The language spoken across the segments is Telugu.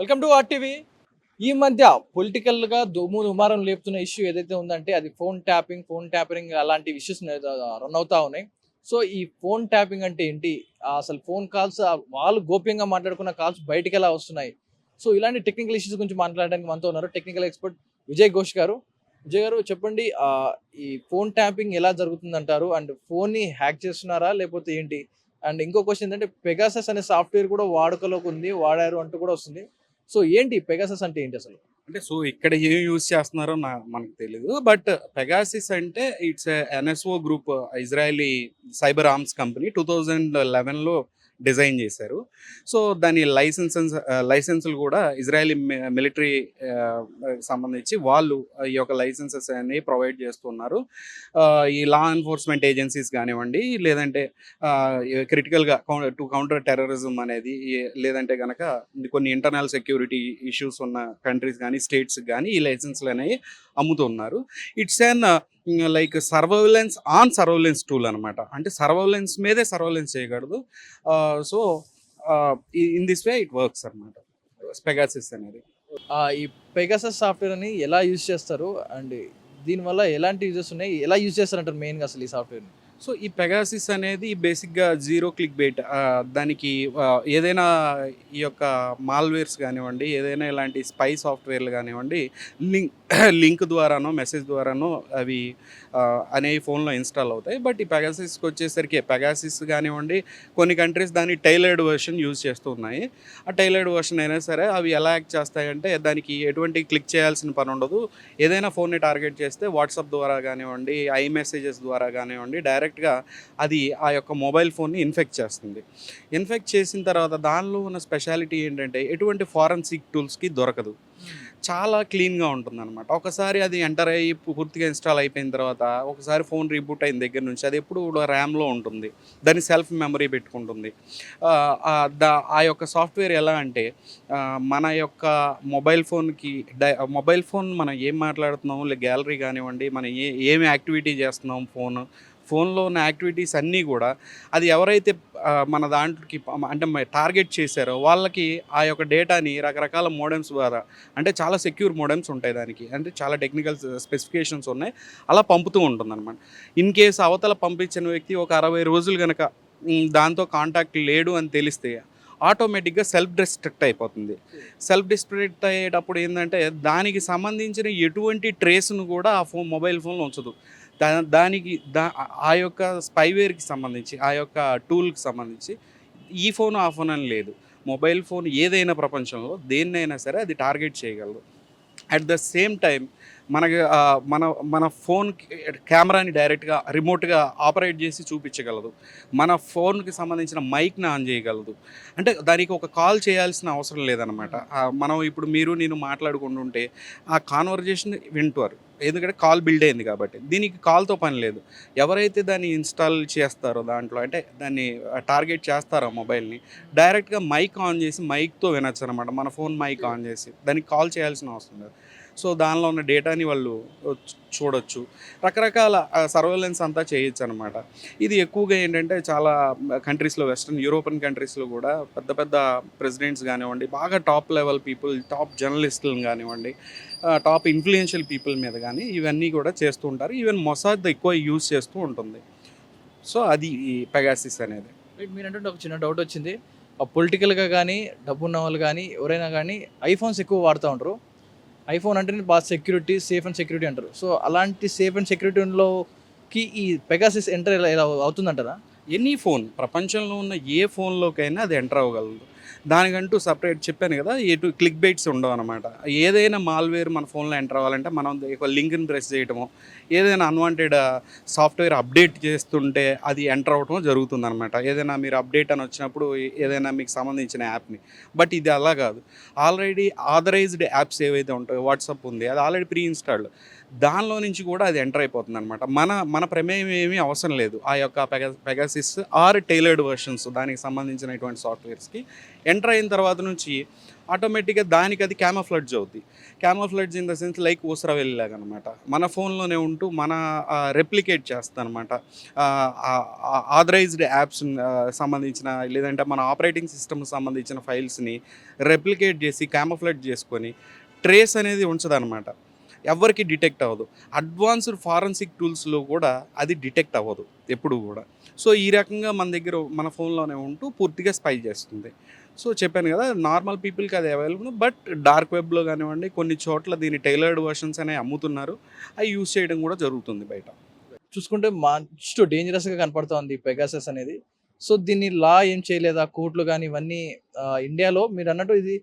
Welcome to RTV. ఈ మధ్య పొలిటికల్‌గా దుమారం లేపుతున్న ఇష్యూ ఏదైతే ఉందంటే అది ఫోన్ ట్యాపరింగ్ అలాంటి ఇష్యూస్ రన్ అవుతా ఉన్నాయి. సో, ఈ ఫోన్ ట్యాపింగ్ అంటే ఏంటి? అసలు ఫోన్ కాల్స్ వాళ్ళు గోప్యంగా మాట్లాడుకున్న కాల్స్ బయటికెలా వస్తున్నాయి? సో, ఇలాంటి టెక్నికల్ ఇష్యూస్ గురించి మాట్లాడడానికి మనతో ఉన్నారు టెక్నికల్ ఎక్స్‌పర్ట్ విజయ్ ఘోష్ గారు. విజయ్ గారు చెప్పండి, ఈ ఫోన్ ట్యాపింగ్ ఎలా జరుగుతుందంటారు? అండ్ ఫోన్‌ని హ్యాక్ చేస్తున్నారా? లేకపోతే ఏంటి? అండ్ ఇంకో క్వెషన్ ఏంటంటే పెగాసస్ అనే సాఫ్ట్‌వేర్ కూడా వాడుకలోకి ఉంది. వాడారు అంటూ కూడా వస్తుంది. సో, ఏంటి పెగాసస్ అంటే ఏంటి అసలు? ఇక్కడ ఏం యూజ్ చేస్తున్నారో మనకు తెలీదు. బట్ పెగాసిస్ అంటే it's NSO group, Israeli cyber arms company 2011లో డిజైన్ చేశారు. సో, దాని లైసెన్సులు కూడా ఇజ్రాయలీ మిలిటరీ సంబంధించి వాళ్ళు ఈ యొక్క లైసెన్సెస్ అనేవి ప్రొవైడ్ చేస్తున్నారు. ఈ లా ఎన్ఫోర్స్మెంట్ ఏజెన్సీస్ కానివ్వండి, లేదంటే క్రిటికల్గా టు కౌంటర్ టెర్రరిజం అనేది, లేదంటే కనుక కొన్ని ఇంటర్నల్ సెక్యూరిటీ ఇష్యూస్ ఉన్న కంట్రీస్ కానీ స్టేట్స్ కానీ ఈ లైసెన్స్లు అనేవి అమ్ముతున్నారు. It's an like surveillance tool అనమాట. అంటే సర్వైలెన్స్ మీదే సర్వైలెన్స్ చేయగలదు. So in this way it works అనమాట పెగాసిస్ అనేది. ఈ పెగాసస్ సాఫ్ట్‌వేర్‌ని ఎలా యూజ్ చేస్తారు? అండ్ దీనివల్ల ఎలాంటి యూజెస్ ఉన్నాయి? ఎలా యూజ్ చేస్తారంటారు మెయిన్‌గా అసలు ఈ సాఫ్ట్‌వేర్‌ని? సో ఈ పెగాసిస్ అనేది బేసిక్గా జీరో క్లిక్ బెయిట్. దానికి ఏదైనా ఈ యొక్క మాల్వేర్స్ కానివ్వండి, ఏదైనా ఇలాంటి స్పై సాఫ్ట్వేర్లు కానివ్వండి, లింక్ లింక్ ద్వారానో మెసేజ్ ద్వారానో అవి అనేవి ఫోన్లో ఇన్స్టాల్ అవుతాయి. బట్ ఈ పెగాసిస్కి వచ్చేసరికి పెగాసిస్ కానివ్వండి, కొన్ని కంట్రీస్ దాని టైలర్డ్ వర్షన్ యూజ్ చేస్తూ ఉన్నాయి. ఆ టైలర్డ్ వర్షన్ అయినా సరే అవి ఎలా యాక్ట్ చేస్తాయంటే దానికి ఎటువంటి క్లిక్ చేయాల్సిన పని ఉండదు. ఏదైనా ఫోన్ని టార్గెట్ చేస్తే వాట్సాప్ ద్వారా కానివ్వండి, ఐ మెసేజెస్ ద్వారా కానివ్వండి, డైరెక్ట్గా అది ఆ యొక్క మొబైల్ ఫోన్ని ఇన్ఫెక్ట్ చేస్తుంది. ఇన్ఫెక్ట్ చేసిన తర్వాత దానిలో ఉన్న స్పెషాలిటీ ఏంటంటే ఎటువంటి ఫారెన్సిక్ టూల్స్కి దొరకదు. చాలా క్లీన్గా ఉంటుందన్నమాట. ఒకసారి అది ఎంటర్ అయ్యి పూర్తిగా ఇన్స్టాల్ అయిపోయిన తర్వాత ఒకసారి ఫోన్ రీబూట్ అయిన దగ్గర నుంచి అది ఎప్పుడు కూడా ర్యామ్లో ఉంటుంది. దాన్ని సెల్ఫ్ మెమరీ పెట్టుకుంటుంది. ఆ యొక్క సాఫ్ట్వేర్ ఎలా అంటే మన యొక్క మొబైల్ ఫోన్కి మొబైల్ ఫోన్ మనం ఏం మాట్లాడుతున్నాము, గ్యాలరీ కానివ్వండి, మనం ఏమి యాక్టివిటీ చేస్తున్నాం, ఫోన్లో ఉన్న యాక్టివిటీస్ అన్నీ కూడా అది ఎవరైతే మన దాంట్లోకి అంటే టార్గెట్ చేశారో వాళ్ళకి ఆ యొక్క డేటాని రకరకాల మోడెమ్స్ ద్వారా, అంటే చాలా సెక్యూర్ మోడెమ్స్ ఉంటాయి దానికి, అంటే చాలా టెక్నికల్ స్పెసిఫికేషన్స్ ఉన్నాయి, అలా పంపుతూ ఉంటుందన్నమాట. ఇన్ కేస్ అవతల పంపించిన వ్యక్తి ఒక 60 రోజులు కనుక దాంతో కాంటాక్ట్ లేడు అని తెలిస్తే ఆటోమేటిక్గా సెల్ఫ్ డిస్ట్రక్ట్ అయిపోతుంది. సెల్ఫ్ డిస్ట్రక్ట్ అయ్యేటప్పుడు ఏంటంటే దానికి సంబంధించిన ఎటువంటి ట్రేస్ను కూడా ఆ మొబైల్ ఫోన్లో ఉంచదు. దానికి ఆ యొక్క స్పైవేర్కి సంబంధించి, ఆ యొక్క టూల్కి సంబంధించి ఈ ఫోన్ ఆ ఫోన్ అని లేదు. మొబైల్ ఫోన్ ఏదైనా ప్రపంచంలో దేన్నైనా సరే అది టార్గెట్ చేయగలదు. అట్ ద సేమ్ టైం మనకి మన మన ఫోన్ కెమెరాని డైరెక్ట్గా రిమోట్గా ఆపరేట్ చేసి చూపించగలదు. మన ఫోన్కి సంబంధించిన మైక్ని ఆన్ చేయగలదు. అంటే దానికి ఒక కాల్ చేయాల్సిన అవసరం లేదనమాట. మనం ఇప్పుడు నేను మాట్లాడుకుంటుంటే ఆ కాన్వర్జేషన్ వింటారు, ఎందుకంటే కాల్ బిల్డ్ అయింది కాబట్టి. దీనికి కాల్తో పని లేదు. ఎవరైతే దాన్ని ఇన్స్టాల్ చేస్తారో దాంట్లో, అంటే దాన్ని టార్గెట్ చేస్తారో మొబైల్ని, డైరెక్ట్గా మైక్ ఆన్ చేసి మైక్తో వినొచ్చు అనమాట. మన ఫోన్ మైక్ ఆన్ చేసి దానికి కాల్ చేయాల్సిన అవసరం లేదు. సో దానిలో ఉన్న డేటాని వాళ్ళు చూడొచ్చు. రకరకాల సర్వేలెన్స్ అంతా చేయొచ్చు అనమాట. ఇది ఎక్కువగా ఏంటంటే చాలా కంట్రీస్లో, వెస్ట్రన్ యూరోపియన్ కంట్రీస్లో కూడా పెద్ద పెద్ద ప్రెసిడెంట్స్ కానివ్వండి, బాగా టాప్ లెవెల్ పీపుల్, టాప్ జర్నలిస్టులను కానివ్వండి, టాప్ ఇన్ఫ్లుయెన్షియల్ పీపుల్ మీద కానీ ఇవన్నీ కూడా చేస్తూ ఉంటారు. ఈవెన్ మొసాద్ ఎక్కువ యూజ్ చేస్తూ ఉంటుంది. సో అది ఈ పెగాసిస్ అనేది. మీరంటుంటే ఒక చిన్న డౌట్ వచ్చింది. పొలిటికల్‌గా గానీ, డబ్బున్న వాళ్ళు గానీ, ఎవరైనా గానీ ఐఫోన్స్ ఎక్కువ వాడుతా ఉంటారు. ఐఫోన్ అంటేనే బాగా సెక్యూరిటీ, సేఫ్ అండ్ సెక్యూరిటీ అంటారు. సో, అలాంటి సేఫ్ అండ్ సెక్యూరిటీలోకి ఈ పెగాసస్ ఎంటర్ ఎలా అవుతుందంటారా? ఎనీ ఫోన్, ప్రపంచంలో ఉన్న ఏ ఫోన్లోకైనా అది ఎంటర్ అవ్వగలదు. దానికంటూ సపరేట్ చెప్పాను కదా, క్లిక్ బైట్స్ ఉండవు అనమాట. ఏదైనా మాల్వేర్ మన ఫోన్లో ఎంటర్ అవ్వాలంటే మనం ఒక లింక్ని ప్రెస్ చేయటమో, ఏదైనా అన్వాంటెడ్ సాఫ్ట్వేర్ అప్డేట్ చేస్తుంటే అది ఎంటర్ అవ్వటమో జరుగుతుందనమాట. ఏదైనా మీరు అప్డేట్ అని వచ్చినప్పుడు ఏదైనా మీకు సంబంధించిన యాప్ని. బట్ ఇది అలా కాదు. ఆల్రెడీ ఆథరైజ్డ్ యాప్స్ ఏవైతే ఉంటాయో, వాట్సాప్ ఉంది, అది ఆల్రెడీ ప్రీ ఇన్స్టాల్డ్. దానిలో నుంచి కూడా అది ఎంటర్ అయిపోతుంది అనమాట. మన ప్రమేయం ఏమీ అవసరం లేదు. ఆ యొక్క పెగాసిస్ ఆర్ టైలర్డ్ వర్షన్స్ దానికి సంబంధించినటువంటి సాఫ్ట్వేర్స్కి ఎంటర్ అయిన తర్వాత నుంచి ఆటోమేటిక్గా దానికి అది క్యామోఫ్లడ్జ్ అవుద్ది. క్యామోఫ్లడ్జ్ ఇన్ ద సెన్స్ లైక్ ఊసర వెళ్ళలాగా అనమాట. మన ఫోన్లోనే ఉంటూ మన రెప్లికేట్ చేస్తానమాట. ఆథరైజ్డ్ యాప్స్ సంబంధించిన లేదంటే మన ఆపరేటింగ్ సిస్టమ్కి సంబంధించిన ఫైల్స్ని రెప్లికేట్ చేసి క్యామోఫ్లడ్జ్ చేసుకొని ట్రేస్ అనేది ఉంచదనమాట. ఎవ్వరికి డిటెక్ట్ అవ్వదు. అడ్వాన్స్డ్ ఫారెన్సిక్ టూల్స్లో కూడా అది డిటెక్ట్ అవ్వదు ఎప్పుడు కూడా. సో ఈ రకంగా మన దగ్గర మన ఫోన్లోనే ఉంటూ పూర్తిగా స్పై చేస్తుంది. సో చెప్పాను కదా, నార్మల్ పీపుల్కి అది అవైలబుల్. బట్ డార్క్ వెబ్లో కానివ్వండి కొన్ని చోట్ల దీని టైలర్డ్ వర్షన్స్ అనేవి అమ్ముతున్నారు. అవి యూజ్ చేయడం కూడా జరుగుతుంది బయట. చూసుకుంటే మస్ట్ డేంజరస్‌గా కనపడుతోంది పెగాసస్ అనేది. సో దీన్ని లా ఏం చేయలేదా? కోర్టులు గాని ఇవన్నీ ఇండియాలో మీరన్నట్టు ఇది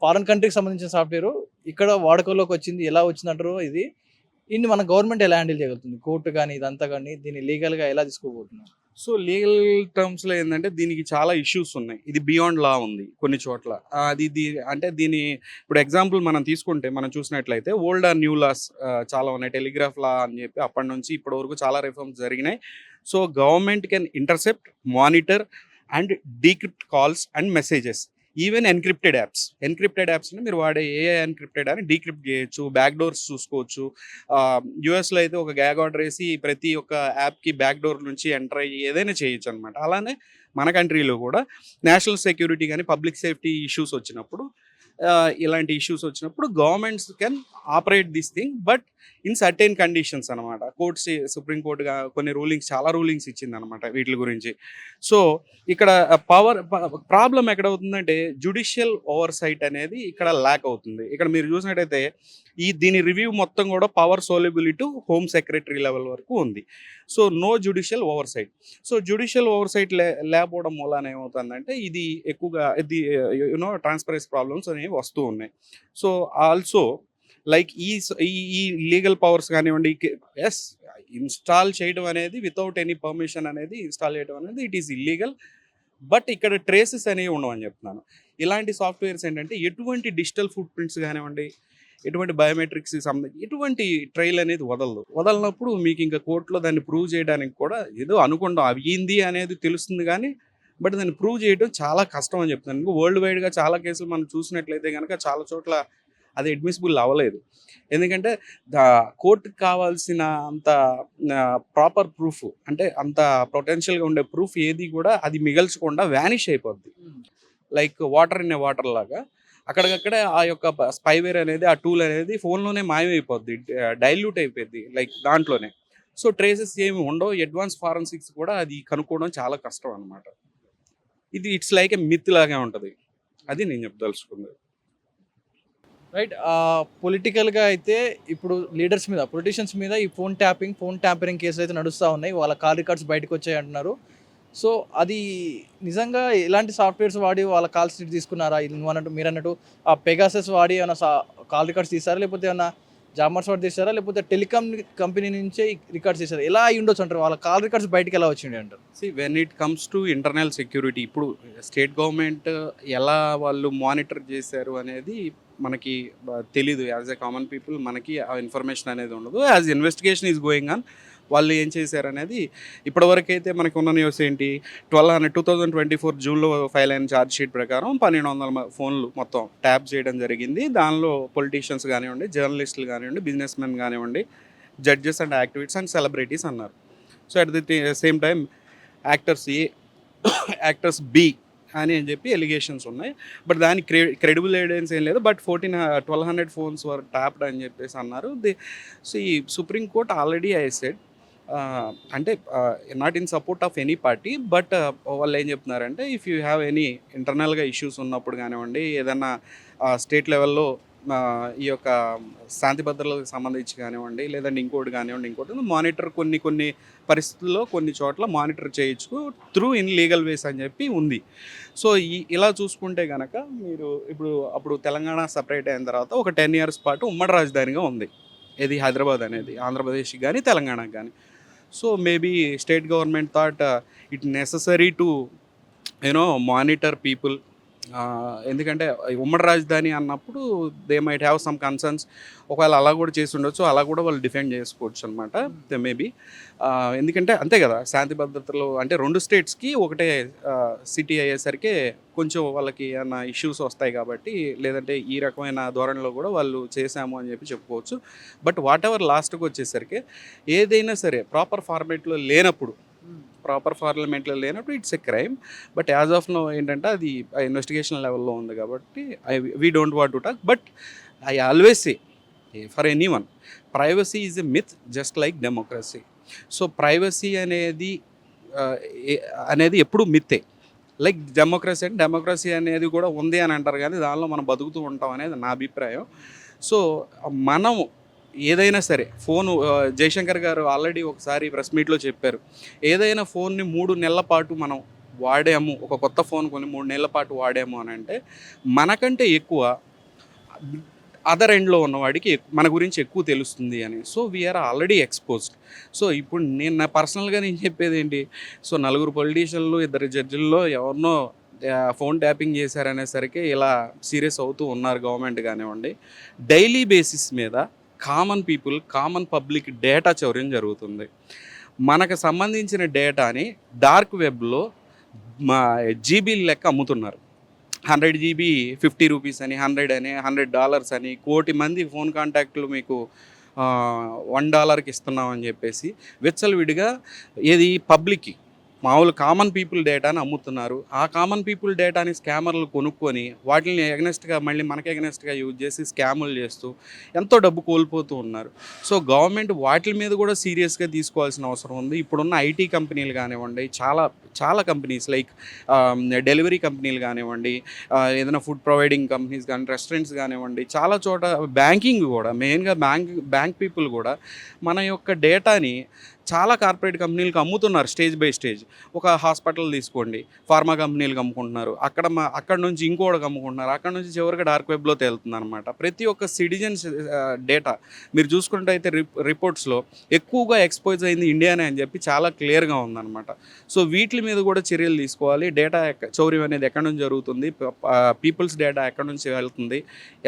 ఫారెన్ కంట్రీకి సంబంధించిన సాఫ్ట్‌వేరు. ఇక్కడ వాడుకలోకి వచ్చింది. ఎలా వచ్చిందంటారు ఇది? దీన్ని మన గవర్నమెంట్ ఎలా హ్యాండిల్ చేయగలుగుతుంది? కోర్ట్ గాని ఇదంతా గాని దీన్ని లీగల్‌గా ఎలా తీసుకోబోతున్నారు? సో లీగల్ టర్మ్స్లో ఏంటంటే దీనికి చాలా ఇష్యూస్ ఉన్నాయి. ఇది బియాండ్ లా ఉంది కొన్ని చోట్ల. అంటే దీని ఇప్పుడు ఎగ్జాంపుల్ మనం తీసుకుంటే మనం చూసినట్లయితే ఓల్డ్ ఆర్ న్యూ లాస్ చాలా ఉన్నాయి. టెలిగ్రాఫ్ లా అని చెప్పి అప్పటి నుంచి ఇప్పటి వరకు చాలా రిఫార్మ్స్ జరిగినాయి. So government can intercept, monitor and decrypt calls and messages, even encrypted apps. Encrypted యాప్స్ని మీరు వాడే ఏఐ ఎన్క్రిప్టెడ్ అని డీక్రిప్ట్ చేయొచ్చు, బ్యాక్ డోర్స్ చూసుకోవచ్చు. యూఎస్లో అయితే ఒక గ్యాగ్ ఆర్డర్ వేసి ప్రతి ఒక్క యాప్కి బ్యాక్ డోర్ నుంచి ఎంటర్ అయ్యి ఏదైనా చేయొచ్చు అనమాట. అలానే మన కంట్రీలో కూడా నేషనల్ సెక్యూరిటీ కానీ పబ్లిక్ సేఫ్టీ ఇష్యూస్ వచ్చినప్పుడు ఇలాంటి ఇష్యూస్ వచ్చినప్పుడు governments can operate this thing, but in certain conditions అనమాట. సుప్రీంకోర్టు కొన్ని రూలింగ్స్, చాలా రూలింగ్స్ ఇచ్చింది అనమాట వీటి గురించి. సో ఇక్కడ ప్రాబ్లం ఎక్కడ అవుతుందంటే జ్యుడిషియల్ ఓవర్ సైట్ అనేది ఇక్కడ ల్యాక్ అవుతుంది. ఇక్కడ మీరు చూసినట్టయితే దీని రివ్యూ మొత్తం కూడా పవర్ సోలబిలిటీ టు హోమ్ సెక్రటరీ లెవెల్ వరకు ఉంది. So no judicial oversight. So judicial oversight లేకపోవడం మూలాన ఏమవుతుందంటే ఇది ఎక్కువగా ట్రాన్స్పరెన్సీ ప్రాబ్లమ్స్ అనేవి వస్తూ ఉన్నాయి. సో ఆల్సో లైక్ ఈ లీగల్ పవర్స్ కానివ్వండి, ఎస్ ఇన్స్టాల్ చేయడం అనేది వితౌట్ ఎనీ పర్మిషన్ అనేది ఇన్స్టాల్ చేయడం అనేది ఇట్ ఈస్ ఇల్లీగల్. బట్ ఇక్కడ ట్రేసెస్ అనేవి ఉండవని చెప్తున్నాను. ఇలాంటి సాఫ్ట్వేర్స్ ఏంటంటే ఎటువంటి డిజిటల్ ఫుట్ ప్రింట్స్ కానివ్వండి, ఎటువంటి బయోమెట్రిక్స్కి సంబంధించి ఎటువంటి ట్రైల్ అనేది వదలనప్పుడు మీకు ఇంకా కోర్టులో దాన్ని ప్రూవ్ చేయడానికి కూడా ఏదో అనుకుంటాం అయ్యింది అనేది తెలుస్తుంది, కానీ బట్ దాన్ని ప్రూవ్ చేయడం చాలా కష్టం అని చెప్తున్నాను. వరల్డ్ వైడ్గా చాలా కేసులు మనం చూసినట్లయితే కనుక చాలా చోట్ల అది అడ్మిసిబుల్ అవ్వలేదు. ఎందుకంటే కోర్టుకి కావాల్సిన అంత ప్రాపర్ ప్రూఫ్, అంటే అంత పొటెన్షియల్గా ఉండే ప్రూఫ్ ఏది కూడా అది మిగల్చకుండా వ్యానిష్ అయిపోద్ది. Like water in a water లాగా అక్కడికక్కడే ఆ యొక్క స్పైవేర్ అనేది, ఆ టూల్ అనేది ఫోన్లోనే మాయమైపోద్ది, డైల్యూట్ అయిపోద్ది లైక్ దాంట్లోనే. సో ట్రేసెస్ ఏమి ఉండవు. అడ్వాన్స్ ఫారెన్సిక్స్ కూడా అది కనుక్కోవడం చాలా కష్టం అనమాట. ఇట్స్ లైక్ ఏ మిత్ లాగా ఉంటుంది. అది నేను చెప్పదలుచుకుంది. రైట్. పొలిటికల్‌గా అయితే ఇప్పుడు పొలిటీషియన్స్ మీద ఈ ఫోన్ ట్యాంపరింగ్ కేసులు అయితే నడుస్తూ ఉన్నాయి. వాళ్ళ కాల్ రికార్డ్స్ బయటకు వచ్చాయి అంటున్నారు. సో అది నిజంగా ఎలాంటి సాఫ్ట్వేర్స్ వాడి వాళ్ళ కాల్స్ తీసుకున్నారా? మీరన్నట్టు ఆ పెగాసస్ వాడి ఏమైనా కాల్ రికార్డ్స్ తీసారా? లేకపోతే ఏమన్నా జామర్స్ వాడి తీసారా? లేకపోతే టెలికాం కంపెనీ నుంచే రికార్డ్స్ తీసారా? ఎలా అయి ఉండొచ్చు అంటారు? వాళ్ళ కాల్ రికార్డ్స్ బయటకి ఎలా వచ్చింది అంటారు? When it comes to internal security, ఇప్పుడు స్టేట్ గవర్నమెంట్ ఎలా వాళ్ళు మానిటర్ చేశారు అనేది మనకి తెలీదు. యాజ్ ఎ కామన్ పీపుల్ మనకి ఆ ఇన్ఫర్మేషన్ అనేది ఉండదు. As investigation is going on. వాళ్ళు ఏం చేశారనేది ఇప్పటివరకు అయితే మనకు ఉన్న న్యూస్ ఏంటి, 2024 జూన్లో ఫైల్ అయిన ఛార్జ్ షీట్ ప్రకారం 1200 ఫోన్లు మొత్తం ట్యాప్ చేయడం జరిగింది. దానిలో పొలిటీషియన్స్ కానివ్వండి, జర్నలిస్టులు కానివ్వండి, బిజినెస్ మెన్ కానివ్వండి, judges and activists and celebrities అన్నారు. So at the same time actors A, actors B అని చెప్పి ఎలిగేషన్స్ ఉన్నాయి. బట్ దానికి క్రెడిబుల్ ఎవిడెన్స్ ఏం లేదు. బట్ 1200 ఫోన్స్ వర్ ట్యాప్డ్ అని చెప్పేసి అన్నారు. ఈ supreme court already I said అంటే not in support of any party, but వాళ్ళు ఏం చెప్తున్నారంటే ఇఫ్ యూ హ్యావ్ ఎనీ ఇంటర్నల్గా ఇష్యూస్ ఉన్నప్పుడు కానివ్వండి, ఏదన్నా స్టేట్ లెవెల్లో ఈ యొక్క శాంతి భద్రతలకు సంబంధించి కానివ్వండి, లేదంటే ఇంకోటి మానిటర్ కొన్ని పరిస్థితుల్లో కొన్ని చోట్ల మానిటర్ చేయొచ్చు త్రూ ఇన్ లీగల్ వేస్ అని చెప్పి ఉంది. సో ఇలా చూసుకుంటే కనుక మీరు అప్పుడు తెలంగాణ సపరేట్ అయిన తర్వాత ఒక 10 years పాటు ఉమ్మడి రాజధానిగా ఉంది ఇది హైదరాబాద్ అనేది, ఆంధ్రప్రదేశ్కి కానీ తెలంగాణకి కానీ. So maybe state government thought it necessary to monitor people ఎందుకంటే ఉమ్మడి రాజధాని అన్నప్పుడు they might have some concerns. ఒకవేళ అలా కూడా చేసి ఉండొచ్చు, అలా కూడా వాళ్ళు డిఫెండ్ చేసుకోవచ్చు అనమాట. మేబీ ఎందుకంటే అంతే కదా, శాంతి భద్రతలు అంటే 2 స్టేట్స్కి ఒకటే సిటీ అయ్యేసరికి కొంచెం వాళ్ళకి ఏమన్నా ఇష్యూస్ వస్తాయి కాబట్టి, లేదంటే ఈ రకమైన ధోరణిలో కూడా వాళ్ళు చేశాము అని చెప్పి చెప్పుకోవచ్చు. బట్ వాట్ ఎవర్ లాస్ట్కి వచ్చేసరికి ఏదైనా సరే ప్రాపర్ పార్లమెంట్లో లేనప్పుడు it's a crime. But as of now ఏంటంటే అది ఇన్వెస్టిగేషన్ లెవెల్లో ఉంది కాబట్టి we don't want to talk. But I always say for anyone, privacy is a myth just like democracy. So privacy అనేది ఎప్పుడు మిత్తే. లైక్ డెమోక్రసీ అనేది కూడా ఉంది అని అంటారు, కానీ దానిలో మనం బతుకుతూ ఉంటాం అనేది నా అభిప్రాయం. సో మనం ఏదైనా సరే ఫోను, జయశంకర్ గారు ఆల్రెడీ ఒకసారి ప్రెస్ మీట్లో చెప్పారు, ఏదైనా ఫోన్ని 3 నెలల పాటు మనం వాడాము, ఒక కొత్త ఫోన్ కొని 3 నెలల పాటు వాడాము అని అంటే మనకంటే ఎక్కువ అదర్ ఎండ్లో ఉన్నవాడికి మన గురించి ఎక్కువ తెలుస్తుంది అని. So we're already exposed. So ఇప్పుడు నా పర్సనల్గా నేను చెప్పేది ఏంటి, సో 4 పొలిటీషియన్లు 2 జడ్జిల్లో ఎవరినో ఫోన్ ట్యాపింగ్ చేశారనేసరికి ఇలా సీరియస్ అవుతూ ఉన్నారు గవర్నమెంట్ కానివ్వండి. డైలీ బేసిస్ మీద కామన్ పబ్లిక్ డేటా చౌర్యం జరుగుతుంది. మనకు సంబంధించిన డేటాని డార్క్ వెబ్లో మా జీబీల లెక్క అమ్ముతున్నారు. 100 GB 50 రూపీస్ అని, 100 అని, $100 అని, కోటి మంది ఫోన్ కాంటాక్ట్లు మీకు $1కి ఇస్తున్నామని చెప్పేసి విచ్చలవిడిగా ఏది పబ్లిక్కి మామూలు కామన్ పీపుల్ డేటాని అమ్ముతున్నారు. ఆ కామన్ పీపుల్ డేటాని స్కామర్లు కొనుక్కొని వాటిని ఎగనెస్ట్గా మళ్ళీ మనకి ఎగనెస్ట్గా యూజ్ చేసి స్కాములు చేస్తూ ఎంతో డబ్బు కోల్పోతూ ఉన్నారు. సో గవర్నమెంట్ వాటి మీద కూడా సీరియస్గా తీసుకోవాల్సిన అవసరం ఉంది. ఇప్పుడున్న ఐటీ కంపెనీలు కానివ్వండి, చాలా కంపెనీస్ లైక్ డెలివరీ కంపెనీలు కానివ్వండి, ఏదైనా ఫుడ్ ప్రొవైడింగ్ కంపెనీస్ కానీ, రెస్టారెంట్స్ కానివ్వండి, చాలా చోట బ్యాంకింగ్ కూడా, మెయిన్గా బ్యాంక్ పీపుల్ కూడా మన యొక్క డేటాని చాలా కార్పొరేట్ కంపెనీలకు అమ్ముతున్నారు స్టేజ్ బై స్టేజ్. ఒక హాస్పిటల్ తీసుకోండి, ఫార్మా కంపెనీలకు అమ్ముకుంటున్నారు, అక్కడ నుంచి ఇంకోటికి అమ్ముకుంటున్నారు, అక్కడ నుంచి చివరికి డార్క్ వెబ్లో తేలుతుంది అనమాట. ప్రతి ఒక్క సిటిజన్స్ డేటా మీరు చూసుకుంటే అయితే రిపోర్ట్స్లో ఎక్కువగా ఎక్స్పోజ్ అయింది ఇండియానే అని చెప్పి చాలా క్లియర్గా ఉందన్నమాట. సో వీటి మీద కూడా చర్యలు తీసుకోవాలి. డేటా చౌర్యం అనేది ఎక్కడి నుంచి జరుగుతుంది, పీపుల్స్ డేటా ఎక్కడి నుంచి వెళ్తుంది,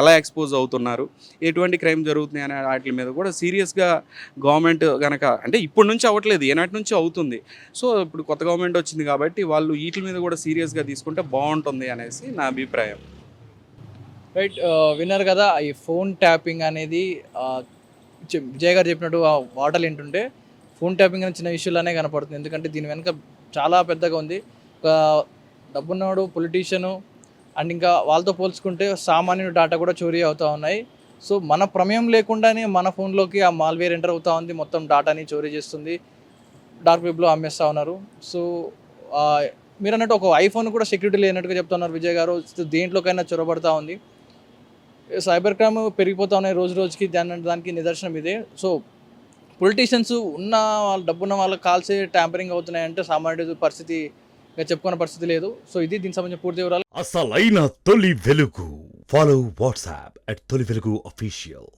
ఎలా ఎక్స్పోజ్ అవుతున్నారు, ఎటువంటి క్రైమ్ జరుగుతుంది అనే వాటి మీద కూడా సీరియస్గా గవర్నమెంట్ కనుక, అంటే ఇప్పుడు నుంచి అవ్వట్లేదు, ఏనాటి నుంచి అవుతుంది. సో ఇప్పుడు కొత్త గవర్నమెంట్ వచ్చింది కాబట్టి వాళ్ళు వీటి మీద కూడా సీరియస్గా తీసుకుంటే బాగుంటుంది అనేసి నా అభిప్రాయం. రైట్, విన్నారు కదా ఈ ఫోన్ ట్యాపింగ్ అనేది. విజయ్ గారు చెప్పినట్టు ఆ మాటలు ఏంటంటే ఫోన్ ట్యాపింగ్ అనే చిన్న ఇష్యూలానే కనపడుతుంది, ఎందుకంటే దీని వెనుక చాలా పెద్దగా ఉంది. ఒక డబ్బున్నవాడు పొలిటీషియను అండ్ ఇంకా వాళ్ళతో పోల్చుకుంటే సామాన్యుడు డేటా కూడా చోరీ అవుతూ ఉన్నాయి. సో మన ప్రమేయం లేకుండానే మన ఫోన్లోకి ఆ మాల్వేర్ ఎంటర్ అవుతూ ఉంది, మొత్తం డేటాని చోరీ చేస్తుంది, డార్క్ వెబ్లో అమ్మేస్తూ ఉన్నారు. సో మీరు అన్నట్టు ఒక ఐఫోన్ కూడా సెక్యూరిటీ లేనట్టుగా చెప్తున్నారు విజయ్ గారు. దేంట్లోకైనా చొరబడతా ఉంది, సైబర్ క్రైమ్ పెరిగిపోతూ ఉన్నాయి రోజు రోజుకి. దానికి నిదర్శనం ఇదే. సో పొలిటీషియన్స్ ఉన్న వాళ్ళు, డబ్బున్న వాళ్ళకి కాల్సే ట్యాంపరింగ్ అవుతున్నాయంటే సామాన్యుడి పరిస్థితి చెప్పుకునే పరిస్థితి లేదు. సో ఇది దీనికి సంబంధించిన పూర్తి వివరాలు. అసలైన తొలి వెలుగు. ఫాలో వాట్సాప్ @తొలి వెలుగు official.